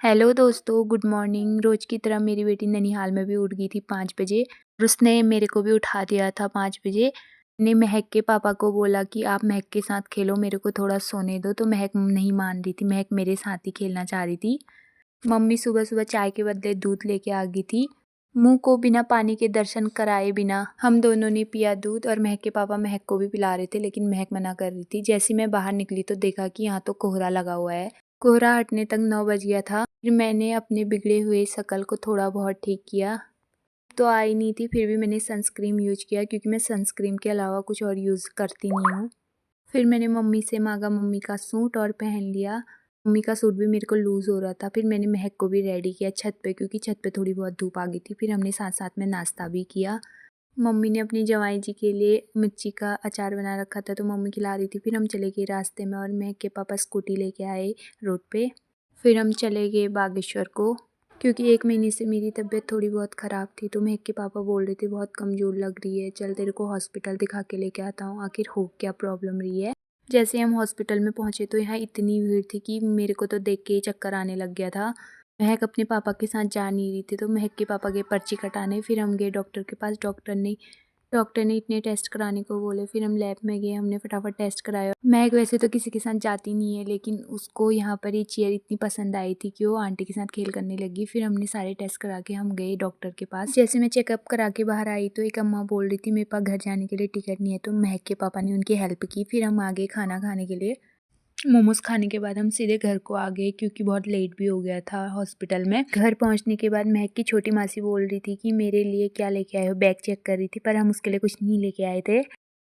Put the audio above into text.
Hello दोस्तों, good morning. रोज़ की तरह मेरी बेटी ननिहाल में भी उठ गई थी 5 बजे और उसने मेरे को भी उठा दिया था 5 बजे। मैंने महक के पापा को बोला कि आप महक के साथ खेलो, मेरे को थोड़ा सोने दो, तो महक नहीं मान रही थी। महक मेरे साथ ही खेलना चाह रही थी। मम्मी सुबह-सुबह चाय के बदले दूध लेके आ गई थी। मुँह को बिना पानी के दर्शन कराए बिना हम दोनों ने पिया दूध और महक के पापा महक को भी पिला रहे थे, लेकिन महक मना कर रही थी। जैसे ही मैं बाहर निकली तो देखा कि यहाँ तो कोहरा लगा हुआ है। कोहरा हटने तक 9 बज गया था। फिर मैंने अपने बिगड़े हुए शक्ल को थोड़ा बहुत ठीक किया। तो आई नहीं थी, फिर भी मैंने सनस्क्रीन यूज़ किया क्योंकि मैं सनस्क्रीन के अलावा कुछ और यूज़ करती नहीं हूँ। फिर मैंने मम्मी से माँगा मम्मी का सूट और पहन लिया। मम्मी का सूट भी मेरे को लूज़ हो रहा था। फिर मैंने महक को भी रेडी किया छत पे, क्योंकि छत पे थोड़ी बहुत धूप आ गई थी। फिर हमने साथ-साथ में नाश्ता भी किया। मम्मी ने अपनी जवाई जी के लिए मिर्ची का अचार बना रखा था, तो मम्मी खिला रही थी। फिर हम चले गए रास्ते में और महक के पापा स्कूटी लेके आए रोड पे। फिर हम चले गए बागेश्वर को, क्योंकि 1 महीने से मेरी तबीयत थोड़ी बहुत ख़राब थी। तो महक के पापा बोल रहे थे बहुत कमज़ोर लग रही है, चल तेरे को हॉस्पिटल दिखा के लेके आता हूँ, आखिर हो क्या प्रॉब्लम रही है। जैसे हम हॉस्पिटल में पहुँचे तो यहाँ इतनी भीड़ थी कि मेरे को तो देख के ही चक्कर आने लग गया था। महक अपने पापा के साथ जा नहीं रही थी, तो महक के पापा गए पर्ची कटाने। फिर हम गए डॉक्टर के पास। डॉक्टर ने इतने टेस्ट कराने को बोले। फिर हम लैब में गए, हमने फटाफट टेस्ट कराया। महक वैसे तो किसी के साथ जाती नहीं है, लेकिन उसको यहाँ पर ये चेयर इतनी पसंद आई थी कि वो आंटी के साथ खेल करने लगी। फिर हमने सारे टेस्ट करा के हम गए डॉक्टर के पास। जैसे मैं चेकअप करा के बाहर आई तो एक अम्मा बोल रही थी मेरे पास घर जाने के लिए टिकट नहीं है, तो महक के पापा ने उनकी हेल्प की। फिर हम आ गए खाना खाने के लिए। मोमोज़ खाने के बाद हम सीधे घर को आ गए, क्योंकि बहुत लेट भी हो गया था हॉस्पिटल में। घर पहुंचने के बाद महक की छोटी मासी बोल रही थी कि मेरे लिए क्या लेके आए हो, बैग चेक कर रही थी, पर हम उसके लिए कुछ नहीं लेके आए थे।